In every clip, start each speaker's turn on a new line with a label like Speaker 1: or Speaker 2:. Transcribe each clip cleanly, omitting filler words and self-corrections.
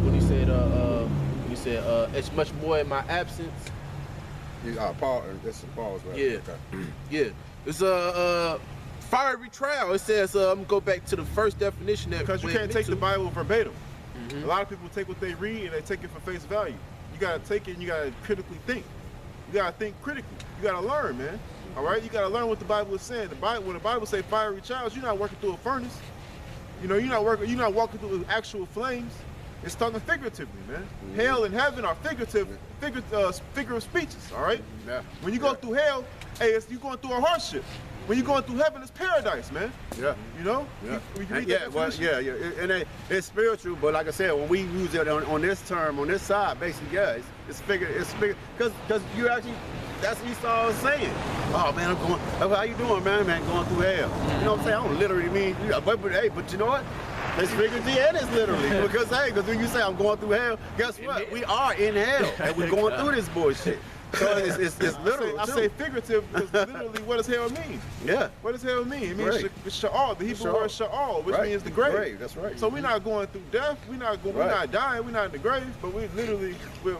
Speaker 1: when he said it's much more in my absence.
Speaker 2: Paul, that's Paul's right.
Speaker 1: Yeah,
Speaker 2: okay.
Speaker 1: Yeah. It's a fiery trial. It says I'm gonna go back to the first definition that
Speaker 3: because you
Speaker 1: went
Speaker 3: can't take
Speaker 1: into.
Speaker 3: the Bible verbatim. A lot of people take what they read and they take it for face value. You gotta take it and you gotta critically think. You gotta think critically. You gotta learn, man. All right, you gotta learn what the Bible is saying. When the Bible say fiery trials, you're not working through a furnace. You know, you're not walking through actual flames. It's talking figuratively, man. Hell and heaven are figurative speeches. All right.
Speaker 2: Yeah.
Speaker 3: When you go through hell, hey, you're going through a hardship. When you're going through heaven, it's paradise, man.
Speaker 2: Yeah.
Speaker 3: You know?
Speaker 2: Yeah.
Speaker 3: And
Speaker 2: it's spiritual, but like I said, when we use it on this term, on this side, basically, yeah, it's figure, because you actually, that's what Esau saying. Oh man, I'm going, how you doing, man? Going through hell. You know what I'm saying? I don't literally mean, but you know what? It's figuratively and it's literally. Because when you say I'm going through hell, guess what? We are in hell, and we're going through this bullshit. So it's literal.
Speaker 3: I say figurative because literally, what does hell mean?
Speaker 2: Yeah.
Speaker 3: What does hell mean? It means sha'al, the Hebrew word sha'al, which means the grave.
Speaker 2: That's right.
Speaker 3: So we're not going through death. We're not dying. We're not in the grave. But we literally, we're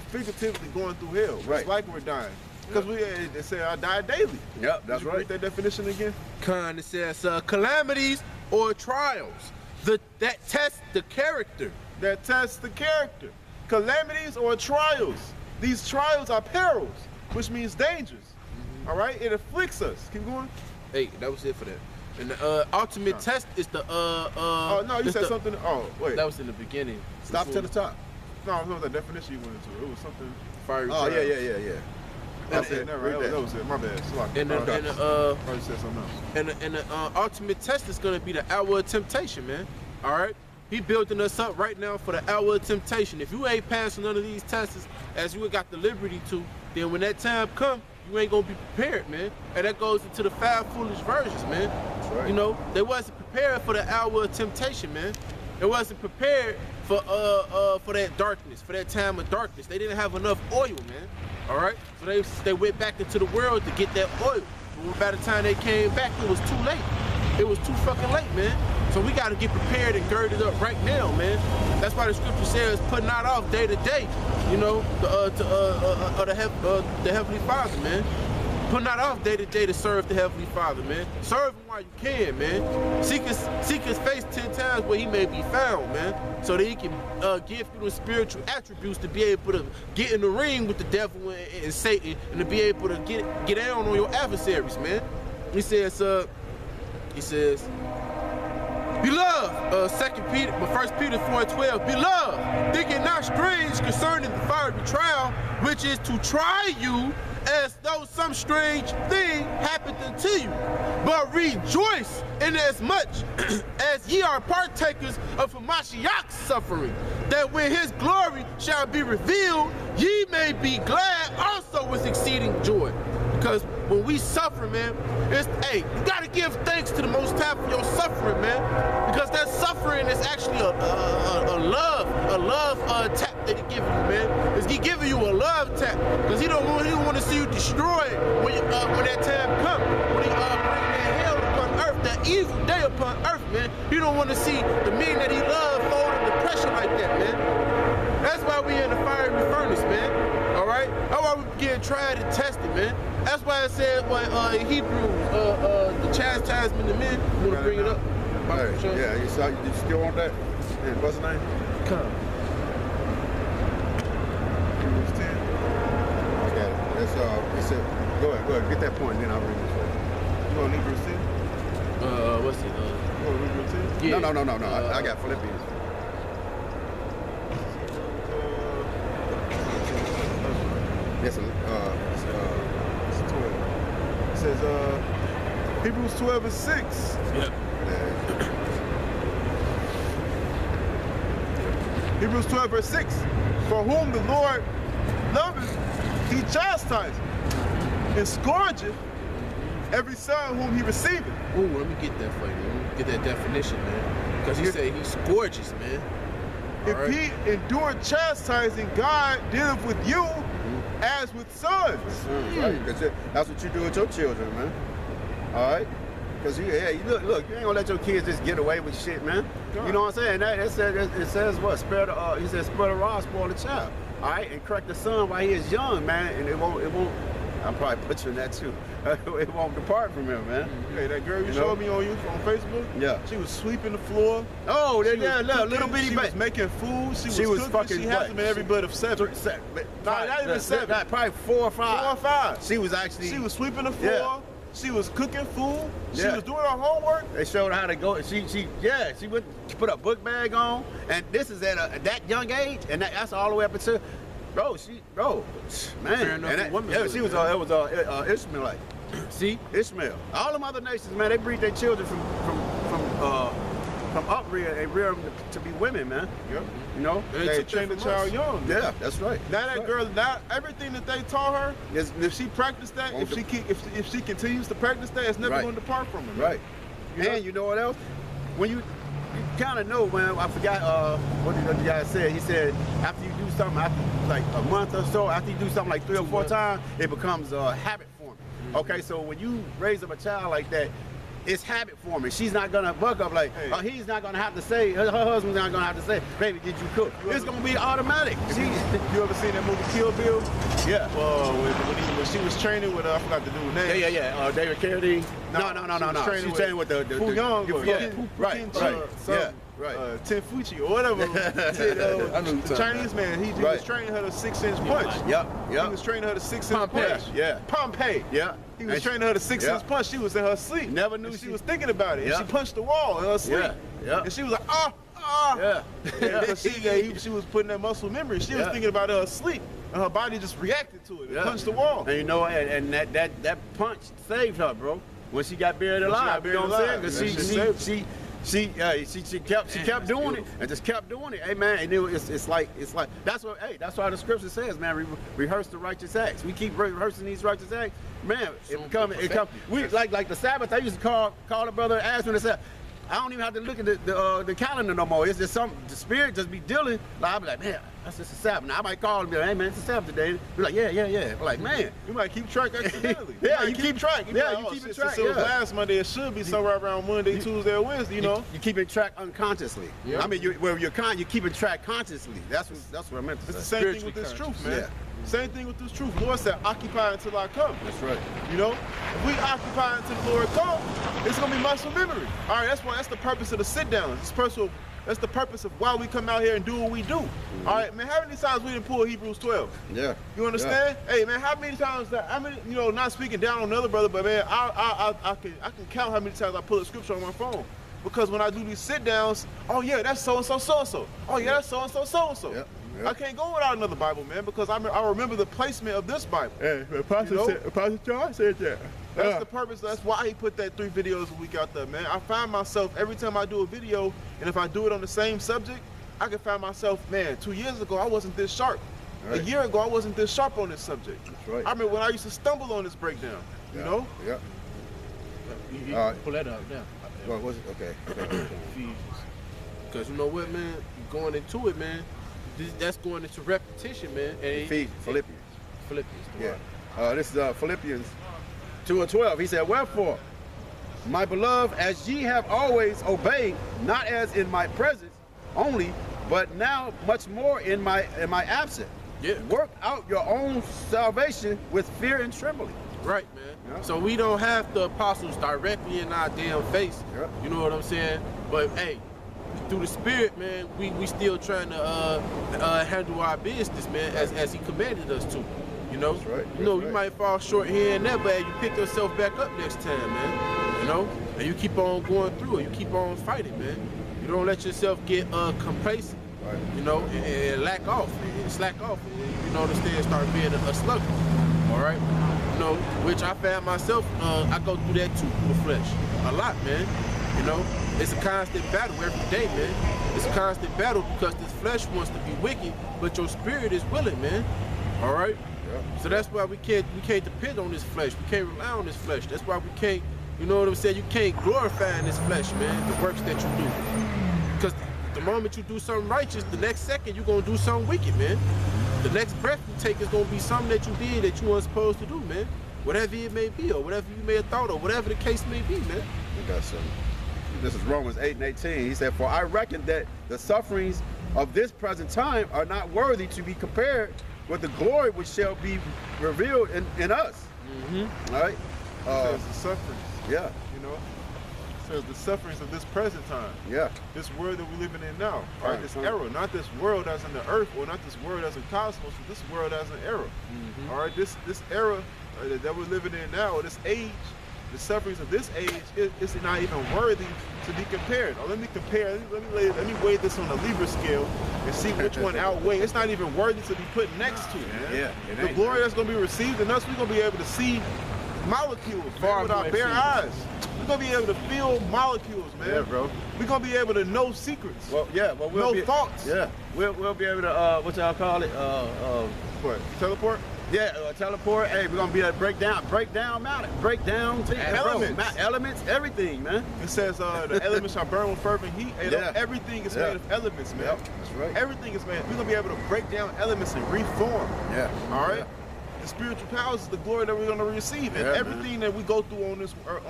Speaker 3: figuratively going through hell. Right. It's like we're dying. Because they say I die daily.
Speaker 2: Yep, that's right.
Speaker 3: Read that definition again.
Speaker 1: It says calamities or trials that test the character.
Speaker 3: That test the character. Calamities or trials. These trials are perils, which means dangers. All right, it afflicts us. Keep going.
Speaker 1: Hey, that was it for that. And the ultimate test is the
Speaker 3: Oh no, you said something. Oh wait,
Speaker 1: that was in the beginning.
Speaker 2: Stop to the top.
Speaker 3: No, it was the definition you went into. It was something.
Speaker 1: Fiery.
Speaker 2: Oh
Speaker 1: trial.
Speaker 2: yeah.
Speaker 3: That's it. Never. That was it. My bad.
Speaker 1: And
Speaker 3: probably said something else.
Speaker 1: And the ultimate test is gonna be the hour of temptation, man. All right. He building us up right now for the hour of temptation. If you ain't passing none of these tests as you got the liberty to, then when that time come, you ain't gonna be prepared, man. And that goes into the 5 foolish virgins, man.
Speaker 2: That's right.
Speaker 1: You know, they wasn't prepared for the hour of temptation, man. They wasn't prepared for that darkness, for that time of darkness. They didn't have enough oil, man. All right, so they went back into the world to get that oil. But by the time they came back, it was too late. It was too fucking late, man. So we got to get prepared and girded up right now, man. That's why the scripture says, put not off day to day, you know, the Heavenly Father, man. Put not off day to day to serve the Heavenly Father, man. Serve him while you can, man. Seek his face 10 times where he may be found, man. So that he can give you the spiritual attributes to be able to get in the ring with the devil and Satan and to be able to get down on your adversaries, man. He says, Beloved, 1 Peter 4:12, Beloved, think it not strange concerning the fiery trial, which is to try you as though some strange thing happened unto you. But rejoice inasmuch as ye are partakers of Mashiach's suffering, that when his glory shall be revealed, ye may be glad also with exceeding joy. Because when we suffer, man, you gotta give thanks to the Most High for your suffering, man. Because that suffering is actually a love tap that he giving you, man. Is he giving you a love tap? Because he don't want to see you destroyed when that time comes. When he bring that hell upon earth, that evil day upon earth, man. He don't want to see the men that he loves fall under pressure like that, man. That's why we in the fiery furnace, man. All right? That's why we getting tried and tested, man. That's why I said in Hebrew, the chastisement of men. You want to bring it up?
Speaker 2: Yeah, you still want that? Yeah, what's the name?
Speaker 1: Come.
Speaker 3: Hebrews 10.
Speaker 2: I got it. That's go ahead, get that point, then I'll read it for you.
Speaker 3: You want Hebrews 10?
Speaker 1: What's it?
Speaker 3: You want Hebrews 10?
Speaker 1: Yeah.
Speaker 2: No. I got Philippi. Yes,
Speaker 3: it's 12. It says, Hebrews 12:6.
Speaker 1: Yep.
Speaker 3: Hebrews 12:6. For whom the Lord loveth, he chastiseth and scourgeth every son whom he receiveth.
Speaker 1: Ooh, let me get that for you. Let me get that definition, man. Because he said he's gorgeous, man.
Speaker 3: If he endured chastising, God dealeth with you as with sons.
Speaker 2: Right, because that's what you do with your children, man. All right? Cause you look, you ain't gonna let your kids just get away with shit, man.
Speaker 3: God.
Speaker 2: You know what I'm saying? It says what? Spare the he says spare the rod, spoil the child. All right, and correct the son while he is young, man, and it won't. I'm probably butchering that too. It won't depart from him, man.
Speaker 3: Hey, that girl you showed me on Facebook.
Speaker 2: Yeah.
Speaker 3: She was sweeping the floor.
Speaker 2: Oh,
Speaker 3: She
Speaker 2: yeah,
Speaker 3: was
Speaker 2: look,
Speaker 3: cooking,
Speaker 2: little bitty
Speaker 3: She was making food. She was cooking.
Speaker 2: fucking.
Speaker 3: She hasn't been every bit of 7. Not even 7.
Speaker 2: Probably 4 or 5.
Speaker 3: 4 or 5.
Speaker 2: She was actually.
Speaker 3: She was sweeping the floor.
Speaker 2: Yeah.
Speaker 3: She was cooking food. She
Speaker 2: Yeah.
Speaker 3: was doing her homework.
Speaker 2: They showed her how to go. She put a book bag on, and this is at that young age, and that's all the way up until, man. And she was Ishmaelite.
Speaker 1: See?
Speaker 2: Ishmael. All them other nations, man, they breed their children from uprear. They rear them to be women, man.
Speaker 3: Yep.
Speaker 2: You know,
Speaker 3: They train the child young.
Speaker 2: Yeah, that's right.
Speaker 3: Now that girl, now everything that they taught her, if she practiced that, if she continues to practice that, it's never
Speaker 2: Right.
Speaker 3: going to depart from her. Man.
Speaker 2: Right.
Speaker 3: You know?
Speaker 2: And you know what else? When you kind of know, man, I forgot what the guy said. He said after you do something, after like a month or so, after you do something like 3 or 4 times, it becomes a habit forming. Okay, so when you raise up a child like that, it's habit forming. She's not gonna buck up like, he's not gonna have to say, her husband's not gonna have to say, baby, did you cook? It's gonna be automatic.
Speaker 3: You ever seen that movie Kill Bill?
Speaker 2: Yeah.
Speaker 3: When she was training with, I forgot the dude's name.
Speaker 2: Yeah. David Carradine. No.
Speaker 3: She was
Speaker 2: training with the
Speaker 3: Fu Young.
Speaker 2: Right.
Speaker 3: Tenfuchi or whatever. The Chinese man, he was training her to 6-inch punch.
Speaker 2: Yep.
Speaker 3: He was training her to 6-inch punch.
Speaker 2: Yeah.
Speaker 3: Pompeii.
Speaker 2: Yeah.
Speaker 3: He was training her to 6-inch punch. She was in her sleep.
Speaker 2: Never knew
Speaker 3: and
Speaker 2: she
Speaker 3: was thinking about it.
Speaker 2: Yeah.
Speaker 3: And she punched the wall in her sleep.
Speaker 2: Yeah.
Speaker 3: And she was like,
Speaker 2: Yeah.
Speaker 3: But she was putting that muscle memory. She was thinking about it in her sleep. And her body just reacted to it. It punched the wall.
Speaker 2: And you know, and that punch saved her, bro. When she got buried alive, you know what I'm saying? Because she kept doing it and just kept doing it. Hey man, and it's like that's why the scripture says, man, rehearse the righteous acts. We keep rehearsing these righteous acts, man. It come. We like the Sabbath. I used to call a brother and ask him and say, I don't even have to look at the calendar no more. It's just the spirit just be dealing. Like I be like, man, that's just a Sabbath. Now I might call and be like, hey man, it's a Sabbath today. Be like, yeah. I'm like, man,
Speaker 3: you might keep track accidentally.
Speaker 2: You keep track. You keep track.
Speaker 3: So last Monday, it should be somewhere around Monday, Tuesday, or Wednesday. You know,
Speaker 2: you keeping track unconsciously.
Speaker 3: Yeah.
Speaker 2: I mean, you're keeping track consciously. That's what I meant to say.
Speaker 3: It's the same thing with this truth, man.
Speaker 2: Yeah.
Speaker 3: Same thing with this truth. Lord said, occupy until I come.
Speaker 2: That's right.
Speaker 3: You know, if we occupy until the Lord comes, it's gonna be muscle memory. All right, that's the purpose of the sit down. That's the purpose of why we come out here and do what we do. All right, man. How many times we didn't pull Hebrews 12?
Speaker 2: Yeah.
Speaker 3: You understand? Yeah. Hey, man. How many times not speaking down on another brother, but man, I can count how many times I pull a scripture on my phone. Because when I do these sit downs, oh yeah, that's so and so. Oh yeah, that's so and so.
Speaker 2: Yep.
Speaker 3: I can't go without another Bible, man, because I remember the placement of this Bible.
Speaker 2: Hey, Apostle John said that.
Speaker 3: That's the purpose. That's why he put that 3 videos a week out there, man. I find myself every time I do a video, and if I do it on the same subject, I can find myself, man, 2 years ago I wasn't this sharp. Right. A year ago I wasn't this sharp on this subject.
Speaker 2: That's right.
Speaker 3: I remember when I used to stumble on this breakdown. You know?
Speaker 2: Yeah.
Speaker 1: You pull that up now.
Speaker 2: Well, was it? Okay.
Speaker 1: Because you know what, man? You're going into it, man. That's going into repetition, man. And
Speaker 2: Philippians.
Speaker 1: Yeah.
Speaker 2: This is Philippians 2:12. He said, wherefore, my beloved, as ye have always obeyed, not as in my presence only, but now much more in my absence.
Speaker 1: Yeah.
Speaker 2: Work out your own salvation with fear and trembling.
Speaker 1: Right, man.
Speaker 2: Yeah.
Speaker 1: So we don't have the apostles directly in our damn face.
Speaker 2: Yeah.
Speaker 1: You know what I'm saying? But hey, through the spirit, man, we still trying to handle our business, man, as he commanded us to. You know?
Speaker 2: That's right.
Speaker 1: You know, you might fall short here and there, but you pick yourself back up next time, man. You know? And you keep on going through it. You keep on fighting, man. You don't let yourself get complacent.
Speaker 2: Right.
Speaker 1: You know, and lack off, and slack off, and, you know, understand, start being a slugger. All right? You know, which I found myself, I go through that too, through the flesh. A lot, man. You know, it's a constant battle every day, man. It's a constant battle because this flesh wants to be wicked, but your spirit is willing, man. All right?
Speaker 2: Yeah.
Speaker 1: So that's why we can't depend on this flesh. We can't rely on this flesh. That's why we can't, you know what I'm saying? You can't glorify in this flesh, man, the works that you do. Because the moment you do something righteous, the next second you're going to do something wicked, man. The next breath you take is going to be something that you did that you weren't supposed to do, man. Whatever it may be, or whatever you may have thought, or whatever the case may be, man.
Speaker 2: We got some. This is Romans 8:18. He said, "For I reckon that the sufferings of this present time are not worthy to be compared with the glory which shall be revealed in us."
Speaker 1: Mm-hmm.
Speaker 2: All right.
Speaker 3: It says the sufferings.
Speaker 2: Yeah.
Speaker 3: You know, it says the sufferings of this present time.
Speaker 2: Yeah.
Speaker 3: This world that we're living in now. All right, this
Speaker 2: Right.
Speaker 3: era, not this world as in the earth, or not this world as in cosmos, but this world as an era.
Speaker 1: Mm-hmm.
Speaker 3: All right, this era that we're living in now, or this age, the sufferings of this age is not even worthy to be compared. Or let me compare. Let me weigh this on a Libra scale and see which one outweighs. It's not even worthy to be put next to, man.
Speaker 2: Yeah, it
Speaker 3: The
Speaker 2: ain't,
Speaker 3: glory
Speaker 2: man.
Speaker 3: that's going to be received in us, we're going to be able to see molecules, man, with our
Speaker 1: more
Speaker 3: bare
Speaker 1: exceeding.
Speaker 3: eyes. We're going to be able to feel molecules, man.
Speaker 2: Yeah, bro.
Speaker 3: We're going to be able to know secrets.
Speaker 2: Well, yeah. Well, we'll
Speaker 3: No
Speaker 2: be,
Speaker 3: thoughts.
Speaker 2: Yeah. We'll be able to what y'all call it?
Speaker 3: What? Teleport?
Speaker 2: Yeah, teleport. Hey, we're gonna be able to break down mountain, break down
Speaker 3: Elements.
Speaker 2: elements, everything, man.
Speaker 3: It says the elements shall burn with fervent heat. Hey,
Speaker 2: Yeah.
Speaker 3: everything is
Speaker 2: Yeah.
Speaker 3: made of elements, man.
Speaker 2: Yep, that's right.
Speaker 3: Everything is made. We're going to be able to break down elements and reform.
Speaker 2: Yeah.
Speaker 3: All right?
Speaker 2: Yeah.
Speaker 3: The spiritual powers is the glory that we're going to receive. And
Speaker 2: Yeah,
Speaker 3: everything that we go through on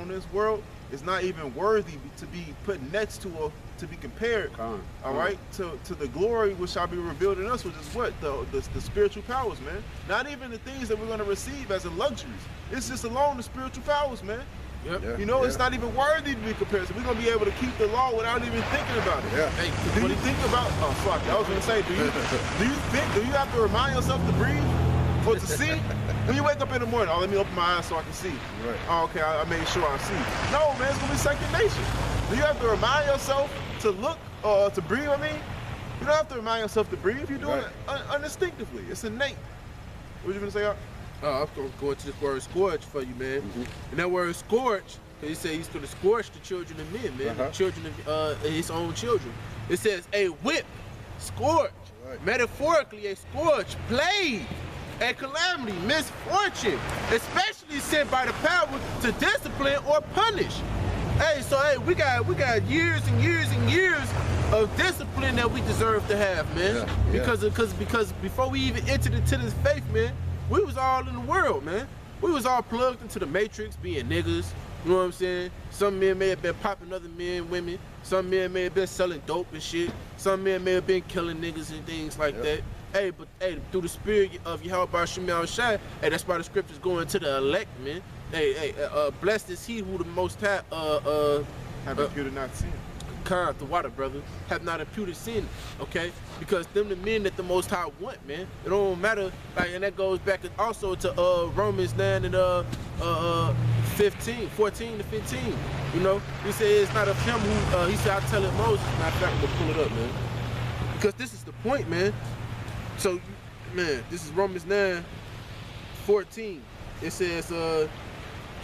Speaker 3: this world is not even worthy to be put next to or to be compared, all right, to the glory which shall be revealed in us, which is what? The spiritual powers, man. Not even the things that we're going to receive as in luxuries. It's just alone the spiritual powers, man.
Speaker 1: Yep.
Speaker 2: Yeah.
Speaker 3: You know, it's not even worthy to be compared. So we're going to be able to keep the law without even thinking about it.
Speaker 2: Yeah.
Speaker 1: Hey,
Speaker 3: Do you think about? Oh, fuck! I was gonna say, do you have to remind yourself to breathe or to see? When you wake up in the morning, oh, let me open my eyes so I can see.
Speaker 2: Right.
Speaker 3: Oh, okay, I made sure I see. No, man, it's gonna be second nature. Do you have to remind yourself to look or to breathe? I mean, you don't have to remind yourself to breathe. You're doing
Speaker 2: Right.
Speaker 3: it instinctively. It's innate. What you gonna say, Art?
Speaker 1: I'm going to go into this word scourge for you, man. And that word scourge, because he said he's going to scourge the children of men, man. The children of his own children. It says a whip, scourge.
Speaker 2: Right.
Speaker 1: Metaphorically, a scourge, plague, a calamity, misfortune, especially sent by the power to discipline or punish. Hey, so hey, we got years and years and years of discipline that we deserve to have, man.
Speaker 2: Yeah, yeah.
Speaker 1: Because before we even entered into this faith, man, we was all in the world, man. We was all plugged into the matrix, being niggas. You know what I'm saying? Some men may have been popping other men, women. Some men may have been selling dope and shit. Some men may have been killing niggas and things like that. Hey, but hey, through the spirit of Yahweh Shemel Shai, hey, that's why the scriptures going to the elect, man. Hey, blessed is he who the Most High
Speaker 3: Have imputed not sin.
Speaker 1: the water, brother, have not imputed sin, okay? Because them the men that the Most High want, man. It don't matter, like, and that goes back also to Romans 9 and 14 to 15. You know, he said it's not of him who he said I tell it Moses. Matter of fact, I'm gonna pull it up, man. Because this is the point, man. So, man, this is Romans 9, 14. It says,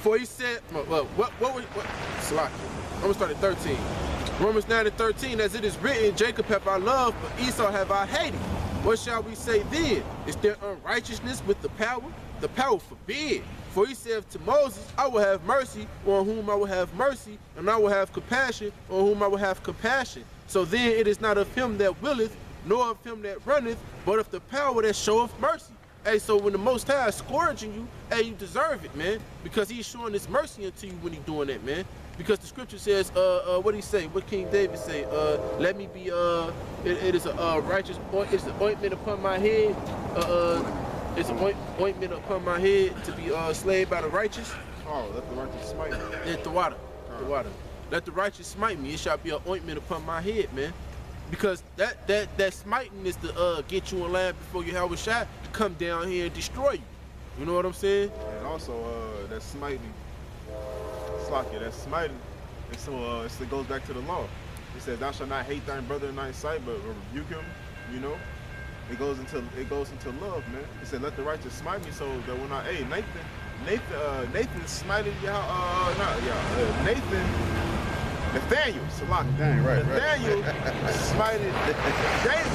Speaker 1: for he said, Salaki. I'm gonna start at 13. Romans 9 and 13, as it is written, Jacob have I loved, but Esau have I hated. What shall we say then? Is there unrighteousness with the power? The power forbid. For he said to Moses, I will have mercy on whom I will have mercy, and I will have compassion on whom I will have compassion. So then it is not of him that willeth, nor of him that runneth, but of the power that showeth mercy. Hey, so when the Most High is scourging you, hey, you deserve it, man, because he's showing his mercy unto you when he's doing that, man. Because the scripture says, what did he say? What King David say? Let me be, it is a righteous point. It's the ointment upon my head. It's an ointment upon my head to be slayed by the righteous.
Speaker 3: Oh, let the righteous smite me.
Speaker 1: Let the water. Let the righteous smite me. It shall be an ointment upon my head, man. Because that smiting is to get you in line before you have a shot to come down here and destroy you. You know what I'm saying?
Speaker 3: And also, that smiting, Slakia, that smiting, and so it goes back to the law. It says, "Thou shalt not hate thy brother in thy sight, but rebuke him." You know, it goes into love, man. It said, "Let the righteous smite me," so that when I, hey, Nathan smited Nathaniel, Salaki.
Speaker 2: Dang, right.
Speaker 3: Nathaniel smited David.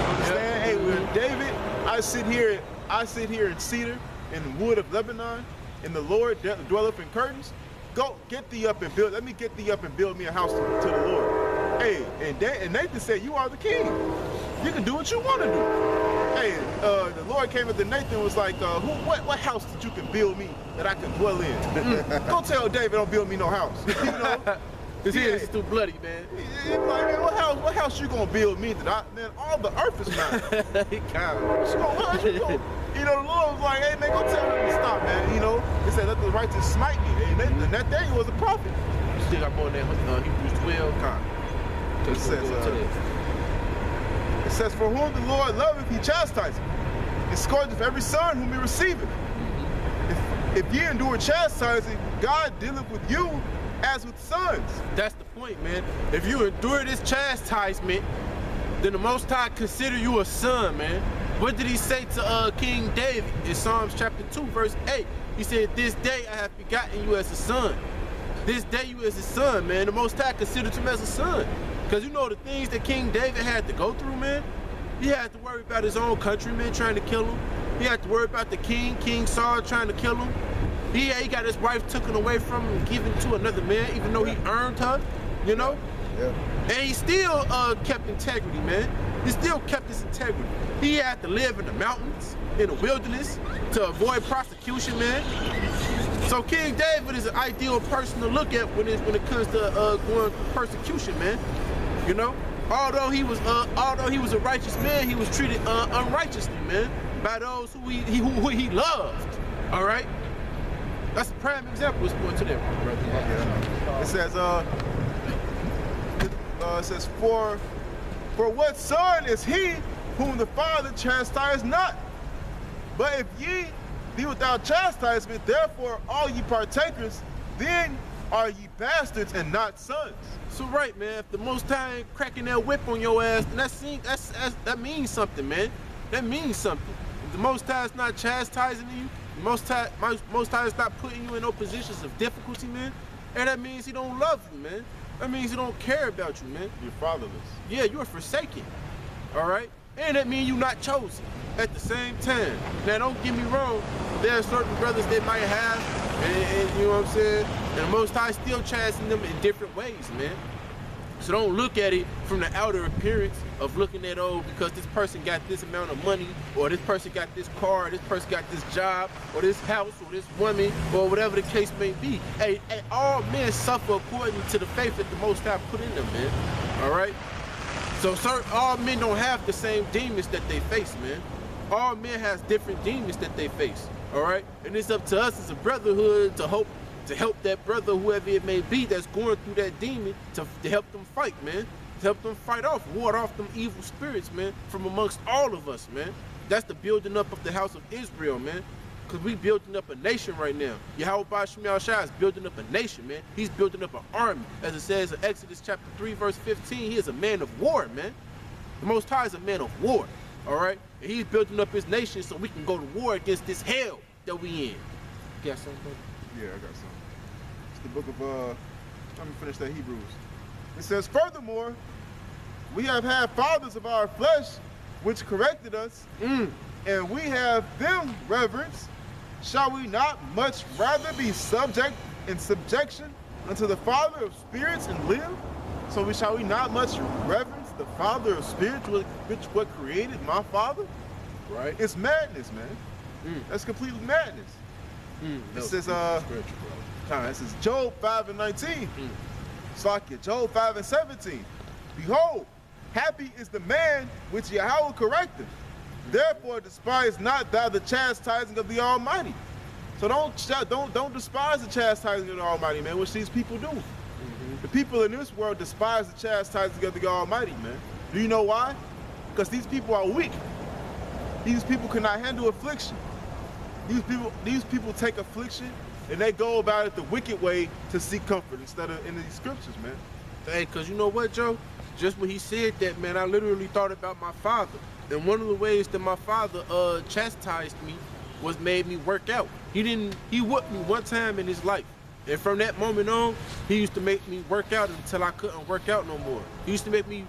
Speaker 3: Understand? Hey, when David, I sit here in cedar, in the wood of Lebanon, and the Lord dwelleth in curtains. Go get thee up and build. Let me get thee up and build me a house to the Lord. Hey, and Nathan said, "You are the king." You can do what you want to do. Hey, the Lord came up to Nathan and was like, what house that you can build me that I can dwell in? Go tell David don't build me no house. You know?
Speaker 1: His head is too bloody, man.
Speaker 3: He's like, man, what house you gonna build me man, all the earth is mine.
Speaker 1: He kind
Speaker 3: You know, the Lord was like, hey, man, go tell him to stop, man. You know, he said, let the righteous smite me. And that day he was a prophet.
Speaker 1: Still got more than that, Hebrews 12.
Speaker 3: It says, for whom the Lord loveth, he chastiseth. He scourgeth every son whom he receiveth. If ye endure chastising, God dealeth with you as with sons.
Speaker 1: That's the point, man. If you endure this chastisement, then the Most High consider you a son, man. What did he say to King David in Psalms chapter 2, verse 8? He said, this day I have begotten you as a son. This day you as a son, man. The Most High considered him as a son. Because you know the things that King David had to go through, man? He had to worry about his own countrymen trying to kill him. He had to worry about the King Saul trying to kill him. He got his wife taken away from him and given to another man, even though he earned her, you know?
Speaker 3: Yeah.
Speaker 1: And he still kept integrity, man. He still kept his integrity. He had to live in the mountains, in the wilderness, to avoid prosecution, man. So King David is an ideal person to look at when it comes to going through persecution, man. You know? Although he was a righteous man, he was treated unrighteously, man, by those who he loved. All right? That's a prime example. Let's go into that, brother.
Speaker 3: Yeah. It says, for what son is he whom the Father chastised not? But if ye be without chastisement, therefore all ye partakers, then are ye bastards and not sons.
Speaker 1: So right, man, if the Most High ain't cracking that whip on your ass, then that means something, man. That means something. If the Most High is not chastising you, Most High is not putting you in no positions of difficulty, man. And that means he don't love you, man. That means he don't care about you, man.
Speaker 3: You're fatherless.
Speaker 1: Yeah, you're forsaken. All right? And that means you're not chosen at the same time. Now, don't get me wrong. There are certain brothers they might have, and you know what I'm saying? And the Most High still chastening them in different ways, man. So don't look at it from the outer appearance of looking at, oh, because this person got this amount of money, or this person got this car, or this person got this job, or this house, or this woman, or whatever the case may be. Hey, all men suffer according to the faith that the Most High put in them, man. All right? So all men don't have the same demons that they face, man. All men has different demons that they face, all right? And it's up to us as a brotherhood to help that brother, whoever it may be, that's going through that demon, to help them fight, man. To help them fight off, ward off them evil spirits, man, from amongst all of us, man. That's the building up of the house of Israel, man. Because we building up a nation right now. Yahweh Shemiel Shai is building up a nation, man. He's building up an army. As it says in Exodus chapter 3, verse 15, he is a man of war, man. The Most High is a man of war, all right? And he's building up his nation so we can go to war against this hell that we in. You got something, brother?
Speaker 3: Yeah, I got something. It's the book of, let me finish that Hebrews. It says, furthermore, we have had fathers of our flesh which corrected us, and we have them reverence. Shall we not much rather be subject in subjection unto the Father of spirits and live? So shall we not much reverence the Father of spirits, which what created my Father?
Speaker 1: Right.
Speaker 3: It's madness, man. That's complete madness. It says, this is Job 5:19. Slakia, Job 5:17. Behold, happy is the man which Yahweh correcteth. Therefore despise not thou the chastising of the Almighty. So don't despise the chastising of the Almighty, man, which these people do. The people in this world despise the chastising of the Almighty, man. Do you know why? Because these people are weak. These people cannot handle affliction. These people take affliction and they go about it the wicked way to seek comfort instead of in these scriptures, man.
Speaker 1: Hey, because you know what, Joe? Just when he said that, man, I literally thought about my father. And one of the ways that my father chastised me was made me work out. He whooped me one time in his life. And from that moment on, he used to make me work out until I couldn't work out no more. He used to make me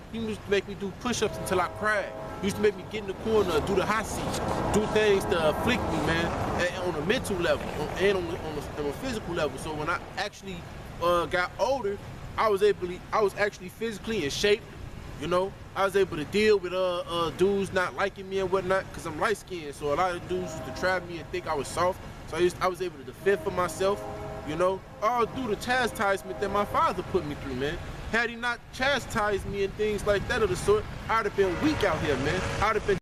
Speaker 1: do push-ups until I cried. He used to make me get in the corner, do the hot seat, do things to afflict me, man, on a mental level and on a physical level. So when I actually got older, I was actually physically in shape, You know, I was able to deal with dudes not liking me and whatnot, because I'm light skinned. So a lot of dudes used to trap me and think I was soft. So I was able to defend for myself, you know, all through the chastisement that my father put me through, man. Had he not chastised me and things like that of the sort, I'd have been weak out here, man. I'd have been